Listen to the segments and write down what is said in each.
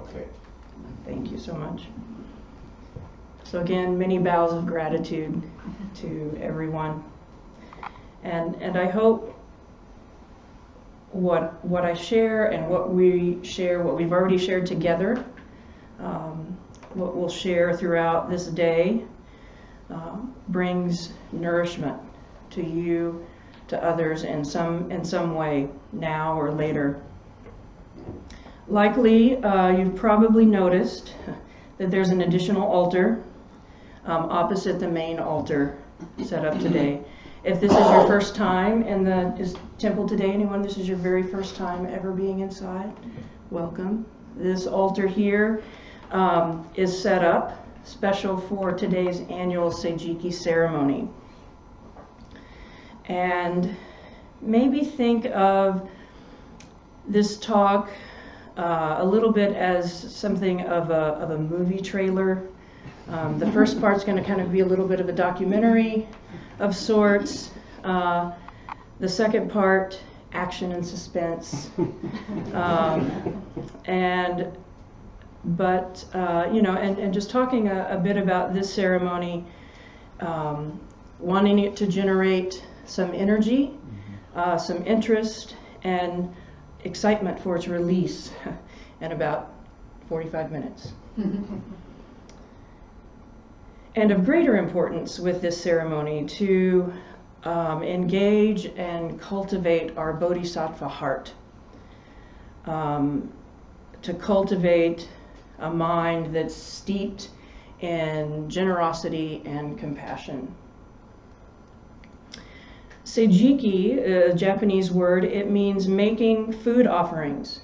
Okay. Thank you so much. So again, many bows of gratitude to everyone. And I hope what I share and what we share, what we've already shared together, what we'll share throughout this day, brings nourishment to you, to others in some way, now or later. Likely, you've probably noticed that there's an additional altar opposite the main altar set up today. If this is your first time in the temple today, anyone, this is your very first time ever being inside, welcome. This altar here is set up special for today's annual Sejiki ceremony. And maybe think of this talk a little bit as something of a movie trailer. The first part's going to kind of be a little bit of a documentary of sorts. The second part, action and suspense. And just talking a bit about this ceremony, wanting it to generate some energy, some interest, and excitement for its release in about 45 minutes. And of greater importance with this ceremony to engage and cultivate our bodhisattva heart, to cultivate a mind that's steeped in generosity and compassion. Sejiki, a Japanese word, it means making food offerings.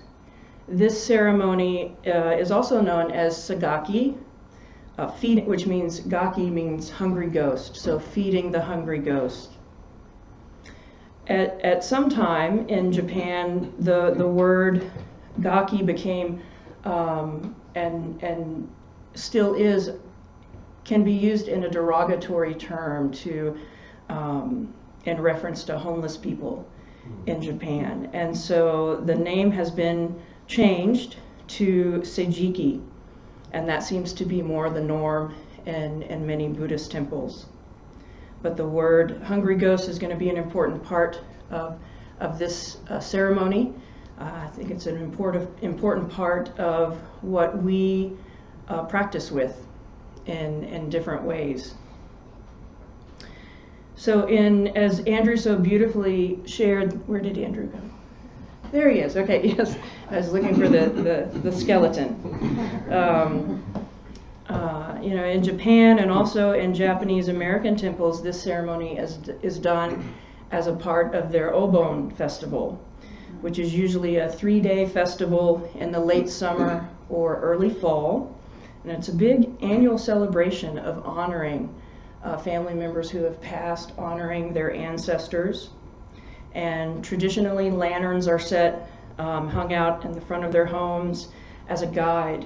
This ceremony is also known as Sejiki, which means gaki means hungry ghost, so feeding the hungry ghost. At some time in Japan, the word gaki became and still is, can be used in a derogatory term to in reference to homeless people in Japan. And so the name has been changed to Sejiki, and that seems to be more the norm in many Buddhist temples. But the word hungry ghost is going to be an important part of this ceremony. I think it's an important part of what we practice with in different ways. So as Andrew so beautifully shared, where did Andrew go? There he is. Okay, yes. I was looking for the skeleton. In Japan and also in Japanese American temples, this ceremony is done as a part of their Obon festival, which is usually a 3-day festival in the late summer or early fall. And it's a big annual celebration of honoring family members who have passed, honoring their ancestors. And traditionally, lanterns are hung out in the front of their homes as a guide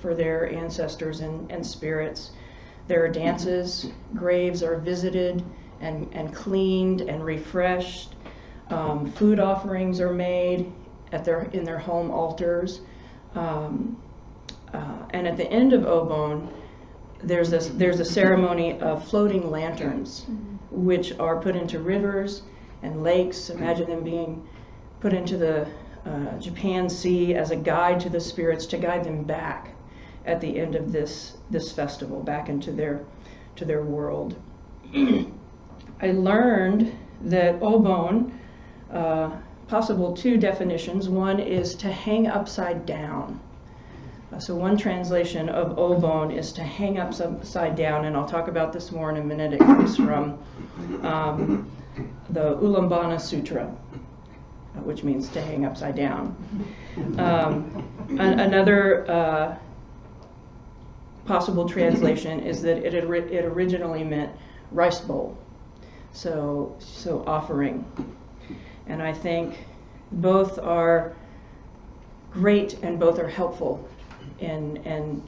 for their ancestors and spirits. There are dances, graves are visited and cleaned and refreshed. Food offerings are made in their home altars. And at the end of Obon, there's a ceremony of floating lanterns, which are put into rivers and lakes. Imagine them being put into the Japan Sea as a guide to the spirits, to guide them back at the end of this festival, back into their world. I learned that Obon, possible 2 definitions. One is to hang upside down. So one translation of Obon is to hang upside down, and I'll talk about this more in a minute. It comes from the Ulambana Sutra, which means to hang upside down. Another possible translation is that it originally meant rice bowl, so offering. And I think both are great and both are helpful in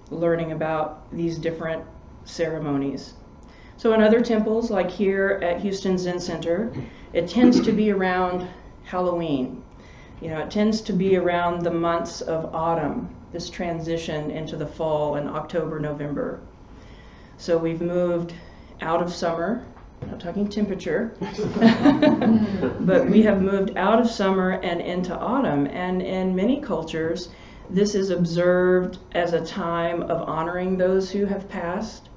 learning about these different ceremonies. So in other temples, like here at Houston Zen Center, it tends to be around Halloween. You know, it tends to be around the months of autumn, this transition into the fall in October, November. So we've moved out of summer, I'm not talking temperature, but we have moved out of summer and into autumn. And in many cultures, this is observed as a time of honoring those who have passed,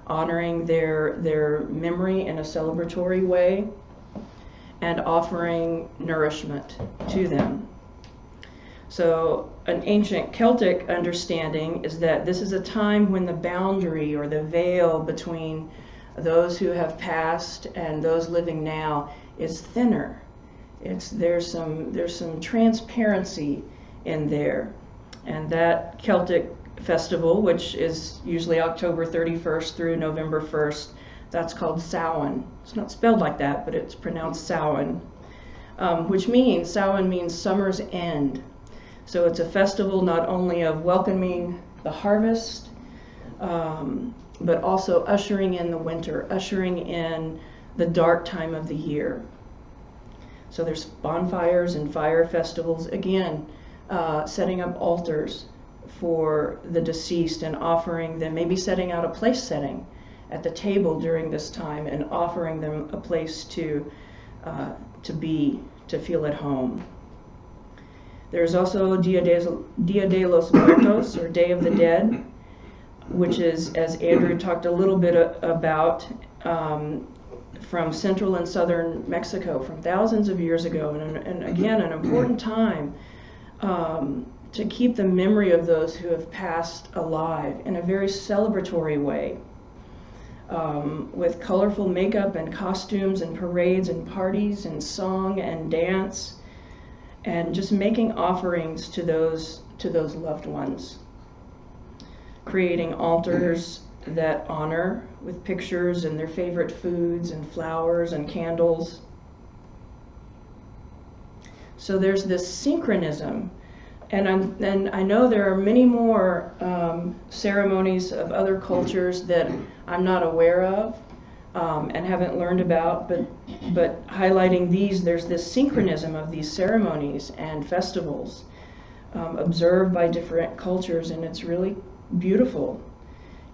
honoring their memory in a celebratory way, and offering nourishment to them. So an ancient Celtic understanding is that this is a time when the boundary or the veil between those who have passed and those living now is thinner. There's some transparency in there. And that Celtic festival, which is usually October 31st through November 1st, that's called Samhain. It's not spelled like that, but it's pronounced Samhain, which means, Samhain means summer's end. So it's a festival not only of welcoming the harvest, but also ushering in the winter, ushering in the dark time of the year. So there's bonfires and fire festivals, again, setting up altars for the deceased and offering them, maybe setting out a place setting at the table during this time and offering them a place to feel at home. There's also Dia de los Muertos, or Day of the Dead, which is, as Andrew talked a little bit about, from central and southern Mexico from thousands of years ago, and again, an important time to keep the memory of those who have passed alive in a very celebratory way, with colorful makeup and costumes and parades and parties and song and dance, and just making offerings to those loved ones, creating altars that honor with pictures and their favorite foods and flowers and candles. So there's this synchronism, and I know there are many more ceremonies of other cultures that I'm not aware of and haven't learned about, but highlighting these, there's this synchronism of these ceremonies and festivals observed by different cultures, and it's really beautiful.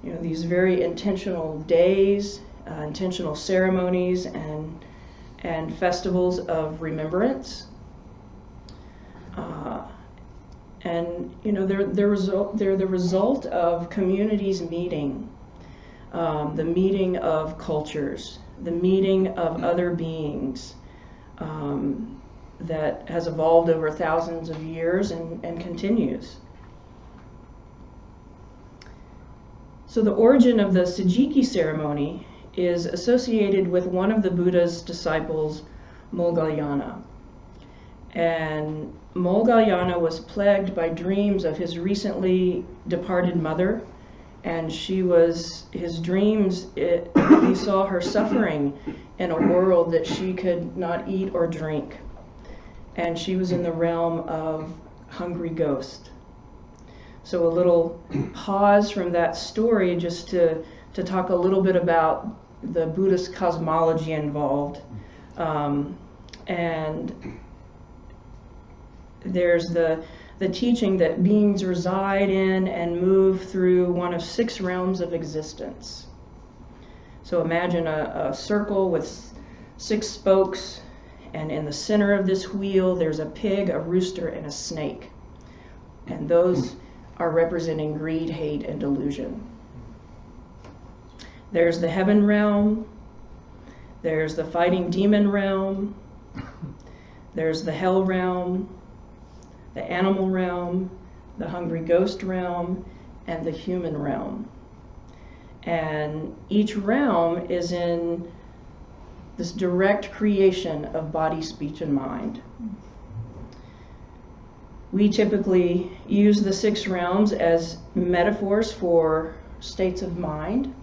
You know, these very intentional days, intentional ceremonies, and festivals of remembrance. And you know, they're the result of communities meeting, the meeting of cultures, the meeting of other beings that has evolved over thousands of years and continues. So the origin of the Sejiki ceremony is associated with one of the Buddha's disciples, Moggallana. And Moggallana was plagued by dreams of his recently departed mother, and his dreams, he saw her suffering in a world that she could not eat or drink. And she was in the realm of hungry ghosts. So a little pause from that story just to talk a little bit about the Buddhist cosmology involved. And there's the teaching that beings reside in and move through one of 6 realms of existence. So imagine a circle with 6 spokes, and in the center of this wheel there's a pig, a rooster, and a snake. And those are representing greed, hate, and delusion. There's the heaven realm, there's the fighting demon realm, there's the hell realm, the animal realm, the hungry ghost realm, and the human realm. And each realm is in this direct creation of body, speech, and mind. We typically use the 6 realms as metaphors for states of mind.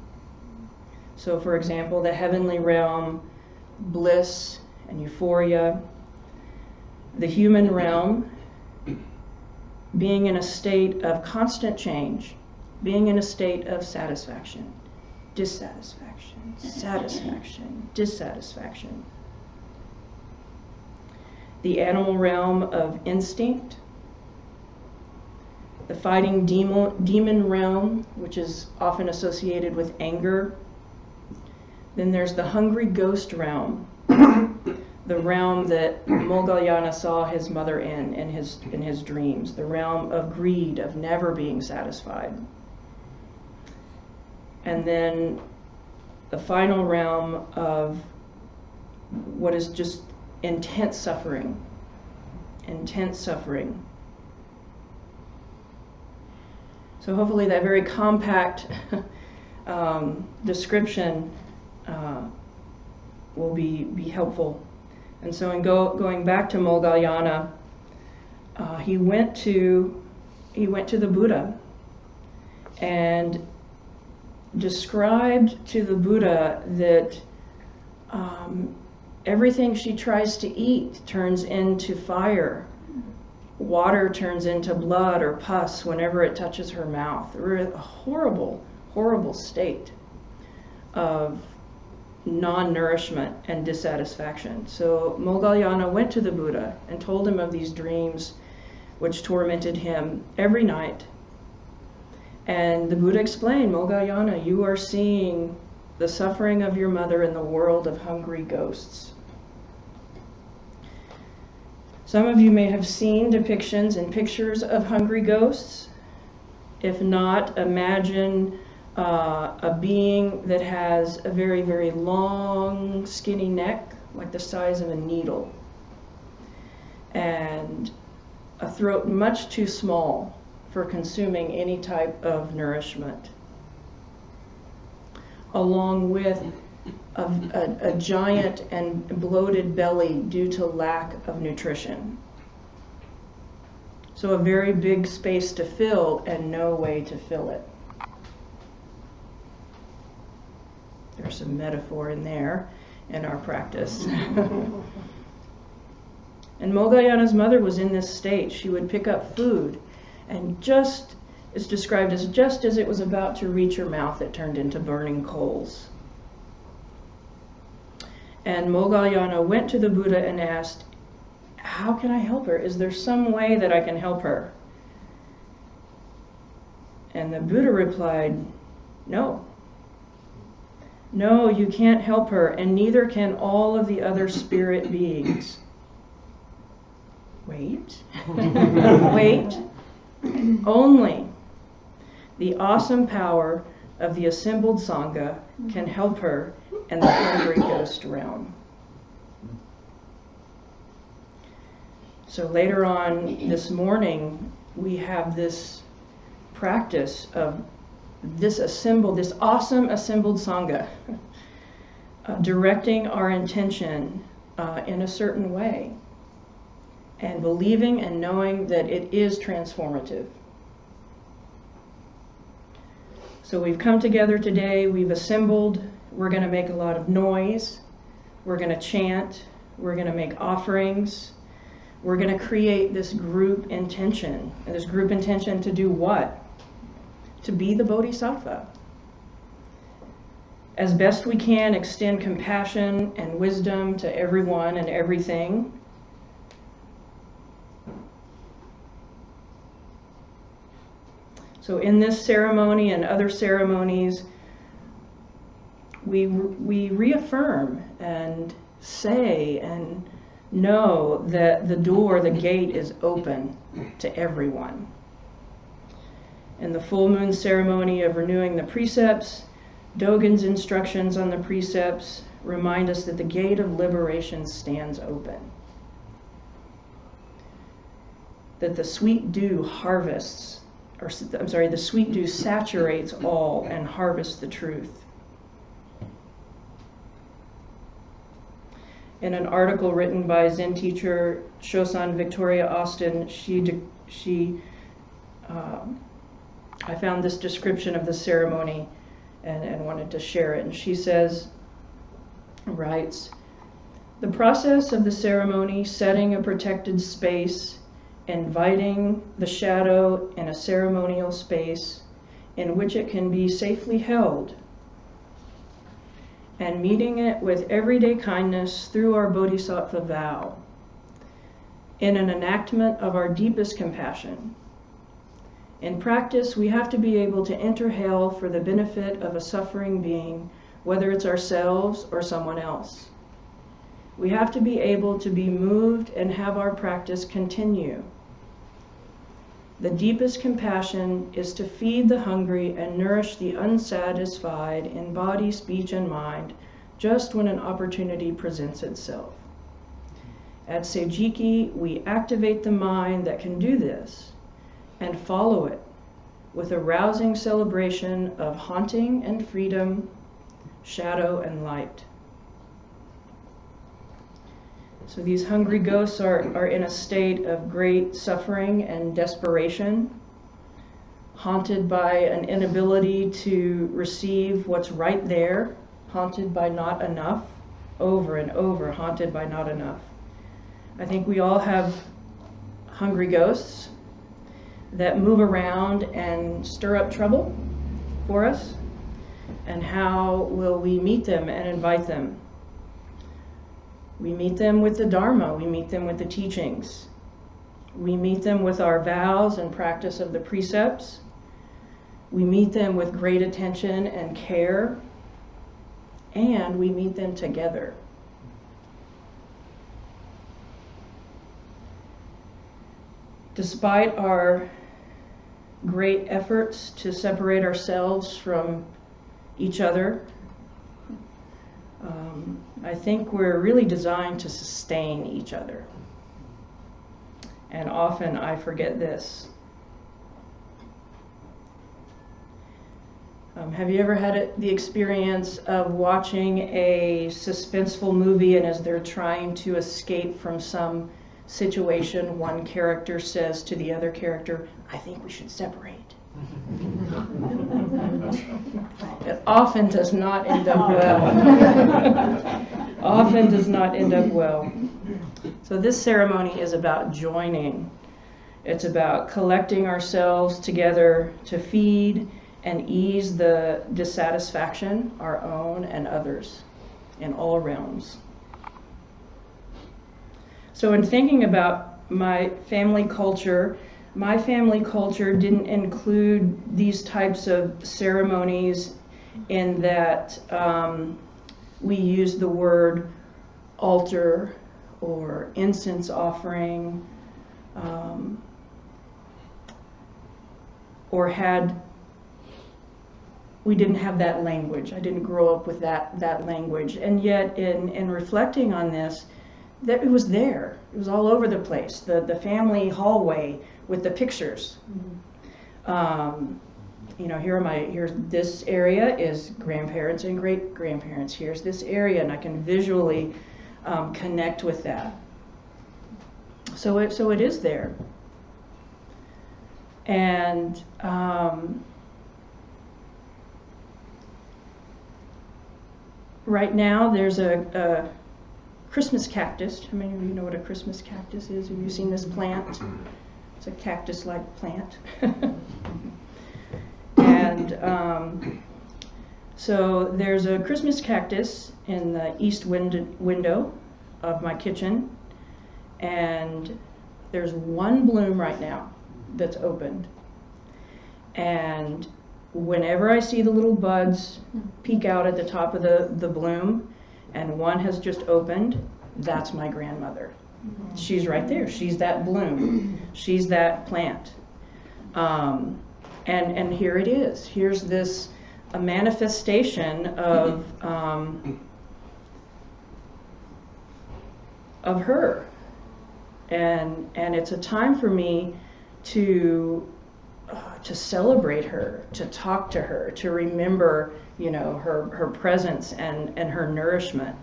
So for example, the heavenly realm, bliss and euphoria. The human realm, being in a state of constant change, being in a state of satisfaction, dissatisfaction, satisfaction, dissatisfaction. the animal realm of instinct, the fighting demon realm, which is often associated with anger. Then there's the hungry ghost realm, the realm that Moggallana saw his mother in his dreams, the realm of greed, of never being satisfied. And then the final realm of what is just intense suffering. Intense suffering. So hopefully that very compact description will be helpful. And so in going back to Moggallana, he went to the Buddha and described to the Buddha that everything she tries to eat turns into fire. Water turns into blood or pus whenever it touches her mouth. We're in a horrible, horrible state of non-nourishment and dissatisfaction. So Moggallana went to the Buddha and told him of these dreams which tormented him every night. And the Buddha explained, Moggallana, you are seeing the suffering of your mother in the world of hungry ghosts. Some of you may have seen depictions and pictures of hungry ghosts. If not, imagine a being that has a very, very long, skinny neck, like the size of a needle, and a throat much too small for consuming any type of nourishment, along with a giant and bloated belly due to lack of nutrition. So a very big space to fill and no way to fill it. There's some metaphor in there in our practice. And Moggallana's mother was in this state. She would pick up food, and it's described as just as it was about to reach her mouth, it turned into burning coals. And Moggallana went to the Buddha and asked, how can I help her? Is there some way that I can help her? And the Buddha replied, no. No, you can't help her, and neither can all of the other spirit beings. Wait. Wait. Only the awesome power of the assembled Sangha can help her in the hungry ghost realm. So later on this morning, we have this practice of this awesome assembled Sangha, directing our intention in a certain way, and believing and knowing that it is transformative. So we've come together today, we've assembled, we're going to make a lot of noise, we're going to chant, we're going to make offerings, we're going to create this group intention. And this group intention to do what? To be the Bodhisattva. As best we can, extend compassion and wisdom to everyone and everything. So in this ceremony and other ceremonies, we reaffirm and say and know that the gate is open to everyone. In the full moon ceremony of renewing the precepts, Dogen's instructions on the precepts remind us that the gate of liberation stands open. That the sweet dew the sweet dew saturates all and harvests the truth. In an article written by Zen teacher Shosan Victoria Austin, I found this description of the ceremony and wanted to share it. And she writes, the process of the ceremony, setting a protected space, inviting the shadow in a ceremonial space in which it can be safely held, and meeting it with everyday kindness through our bodhisattva vow, in an enactment of our deepest compassion. In practice, we have to be able to enter hell for the benefit of a suffering being, whether it's ourselves or someone else. We have to be able to be moved and have our practice continue. The deepest compassion is to feed the hungry and nourish the unsatisfied in body, speech, and mind, just when an opportunity presents itself. At Sejiki, we activate the mind that can do this and follow it with a rousing celebration of haunting and freedom, shadow and light. So these hungry ghosts are in a state of great suffering and desperation, haunted by an inability to receive what's right there, haunted by not enough, over and over, haunted by not enough. I think we all have hungry ghosts that move around and stir up trouble for us. And how will we meet them and invite them? We meet them with the Dharma. We meet them with the teachings. We meet them with our vows and practice of the precepts. We meet them with great attention and care. And we meet them together. Despite our great efforts to separate ourselves from each other, I think we're really designed to sustain each other. And often I forget this. Have you ever had the experience of watching a suspenseful movie, and as they're trying to escape from some situation, one character says to the other character, "I think we should separate." It often does not end up well. Often does not end up well. So this ceremony is about joining. It's about collecting ourselves together to feed and ease the dissatisfaction, our own and others, in all realms. So in thinking about my family culture didn't include these types of ceremonies in that we use the word altar or incense offering, we didn't have that language. I didn't grow up with that language. And yet in reflecting on this, that it was there. It was all over the place. The family hallway with the pictures. Mm-hmm. Here's this area is grandparents and great grandparents. Here's this area, and I can visually connect with that. So it is there. And right now there's a Christmas cactus. How many of you know what a Christmas cactus is? Have you seen this plant? It's a cactus-like plant. And so there's a Christmas cactus in the east window of my kitchen, and there's one bloom right now that's opened. And whenever I see the little buds peek out at the top of the bloom, and one has just opened, that's my grandmother. She's right there. She's that bloom. She's that plant. And here it is. Here's a manifestation of her. And it's a time for me to celebrate her, to talk to her, to remember, her presence and her nourishment.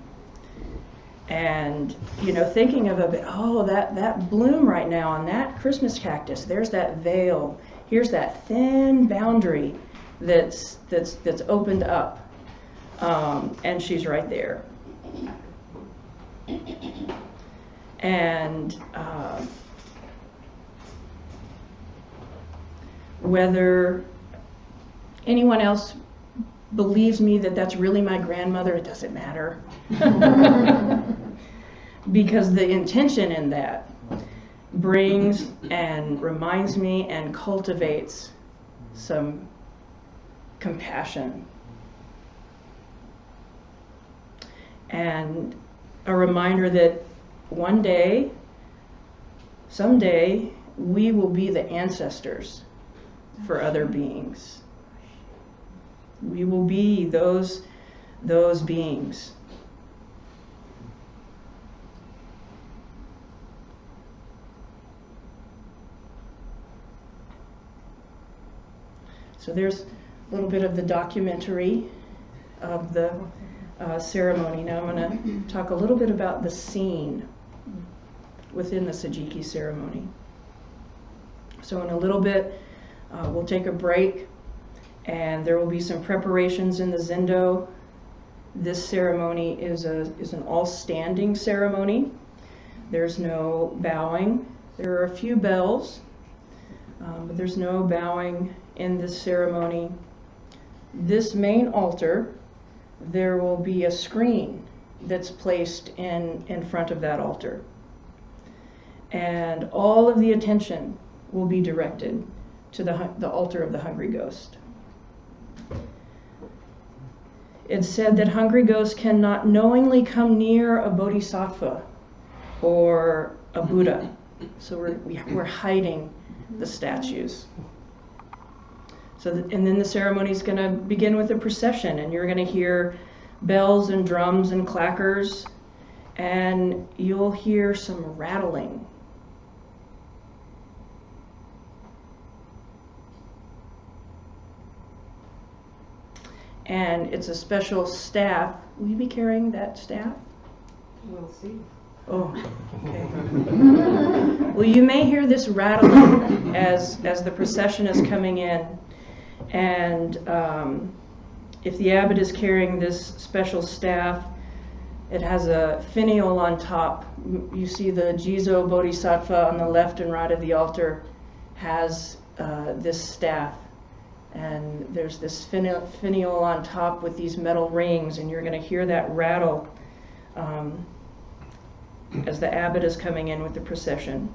And, thinking of that bloom right now on that Christmas cactus, there's that veil. Here's that thin boundary that's opened up. And she's right there. And whether anyone else believes me that that's really my grandmother, it doesn't matter. Because the intention in that brings and reminds me and cultivates some compassion and a reminder that one day, someday, we will be the ancestors for other beings. We will be those beings. So there's a little bit of the documentary of the ceremony. Now I'm going to talk a little bit about the scene within the Sejiki ceremony. So in a little bit, we'll take a break, and there will be some preparations in the Zendo. This ceremony is an all-standing ceremony. There's no bowing. There are a few bells, but there's no bowing in this ceremony. This main altar, there will be a screen that's placed in front of that altar. And all of the attention will be directed to the altar of the hungry ghost. It's said that hungry ghosts cannot knowingly come near a bodhisattva or a Buddha. So we're hiding the statues. And then the ceremony is going to begin with a procession, and you're going to hear bells and drums and clackers, and you'll hear some rattling. And it's a special staff. Will you be carrying that staff? We'll see. Oh, okay. Well, you may hear this rattling as the procession is coming in. And if the abbot is carrying this special staff, it has a finial on top. You see the Jizo Bodhisattva on the left and right of the altar has this staff. And there's this finial on top with these metal rings, and you're going to hear that rattle as the abbot is coming in with the procession.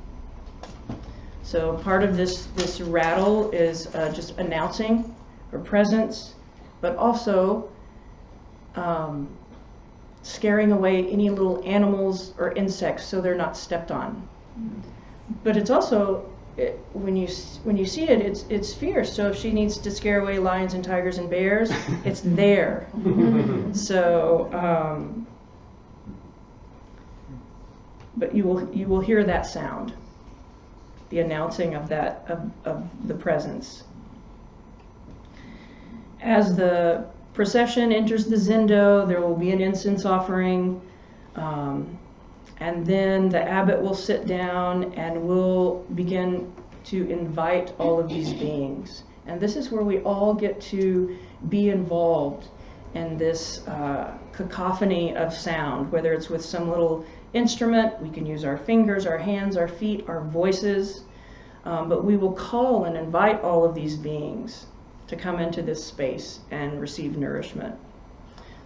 So part of this rattle is just announcing her presence, but also scaring away any little animals or insects so they're not stepped on. But it's also, when you see it, it's fierce. So if she needs to scare away lions and tigers and bears, it's there. So, but you will hear that sound, the announcing of that of the presence. As the procession enters the Zendo, there will be an incense offering, and then the abbot will sit down and will begin to invite all of these beings. And this is where we all get to be involved in this cacophony of sound, whether it's with some little instrument. We can use our fingers, our hands, our feet, our voices, but we will call and invite all of these beings to come into this space and receive nourishment.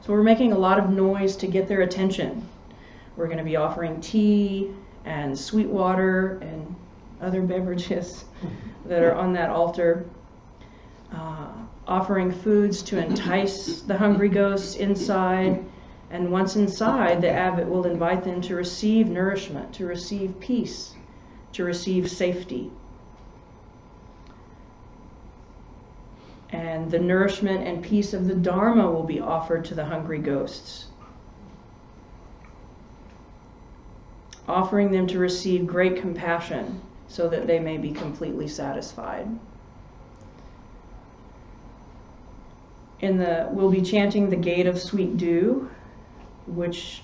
So we're making a lot of noise to get their attention. We're going to be offering tea and sweet water and other beverages that are on that altar, offering foods to entice the hungry ghosts inside. And once inside, the abbot will invite them to receive nourishment, to receive peace, to receive safety. And the nourishment and peace of the Dharma will be offered to the hungry ghosts, offering them to receive great compassion so that they may be completely satisfied. We'll be chanting the Gate of Sweet Dew, which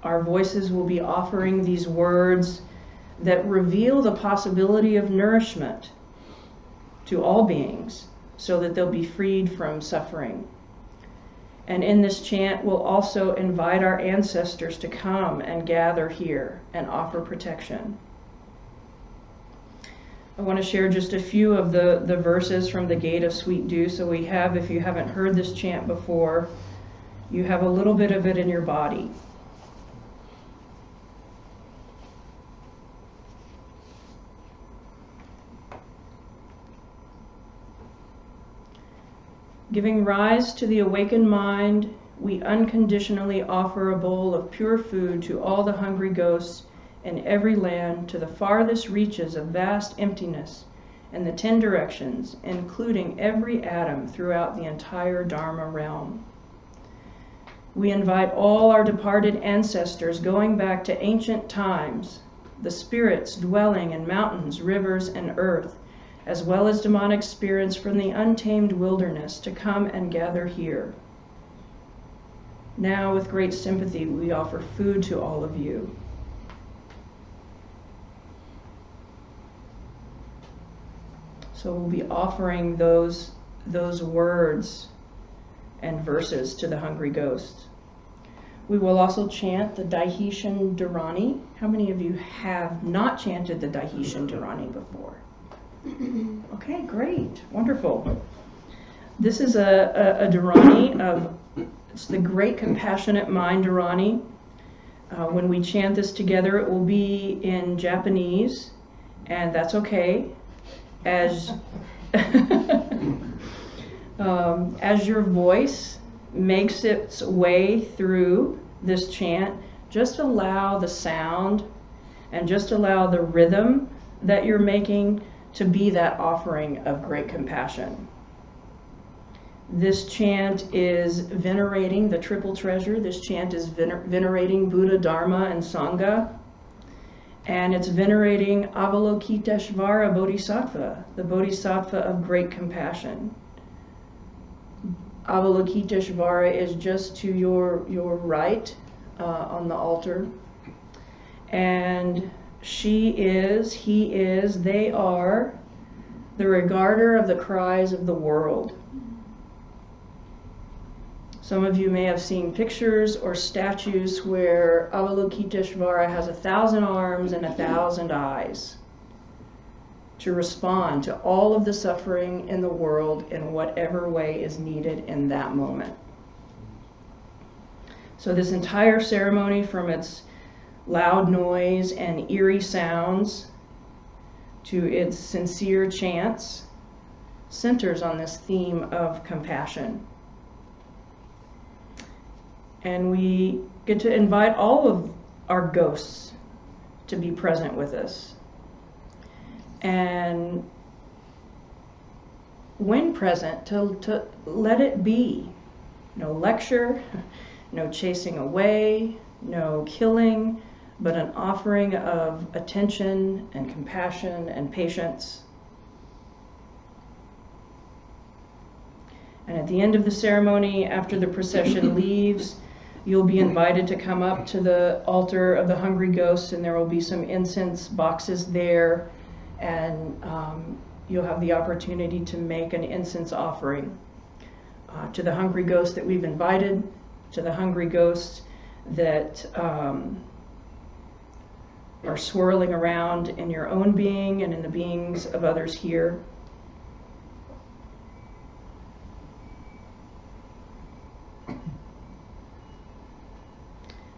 our voices will be offering these words that reveal the possibility of nourishment to all beings so that they'll be freed from suffering. And in this chant, we'll also invite our ancestors to come and gather here and offer protection. I want to share just a few of the verses from the Gate of Sweet Dew. So we have, if you haven't heard this chant before, you have a little bit of it in your body. Giving rise to the awakened mind, we unconditionally offer a bowl of pure food to all the hungry ghosts in every land, to the farthest reaches of vast emptiness and the 10 directions, including every atom throughout the entire Dharma realm. We invite all our departed ancestors going back to ancient times, the spirits dwelling in mountains, rivers, and earth, as well as demonic spirits from the untamed wilderness, to come and gather here. Now, with great sympathy, we offer food to all of you. So we'll be offering those words and verses to the hungry ghosts. We will also chant the Daiheshin Dharani. How many of you have not chanted the Daiheshin Dharani before? Okay, great, wonderful. This is a Dharani it's the Great Compassionate Mind Dharani. When we chant this together, it will be in Japanese, and that's okay. As your voice makes its way through this chant, just allow the sound and just allow the rhythm that you're making to be that offering of great compassion. This chant is venerating the triple treasure. This chant is venerating Buddha, Dharma, and Sangha. And it's venerating Avalokiteshvara Bodhisattva, the Bodhisattva of great compassion. Avalokiteshvara is just to your right on the altar. And she is, he is, they are the regarder of the cries of the world. Some of you may have seen pictures or statues where Avalokiteshvara has 1,000 arms and 1,000 eyes to respond to all of the suffering in the world in whatever way is needed in that moment. So this entire ceremony, from its loud noise and eerie sounds to its sincere chants, centers on this theme of compassion. And we get to invite all of our ghosts to be present with us. And when present, to let it be. No lecture, no chasing away, no killing, but an offering of attention and compassion and patience. And at the end of the ceremony, after the procession leaves, you'll be invited to come up to the altar of the hungry ghosts, and there will be some incense boxes there, and you'll have the opportunity to make an incense offering to the hungry ghosts that we've invited, to the hungry ghosts that are swirling around in your own being and in the beings of others here.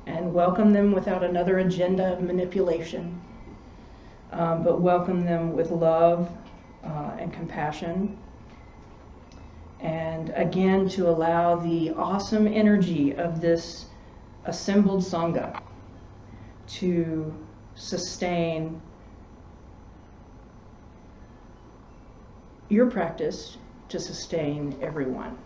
And welcome them without another agenda of manipulation, but welcome them with love and compassion. And again, to allow the awesome energy of this assembled Sangha to sustain your practice, to sustain everyone.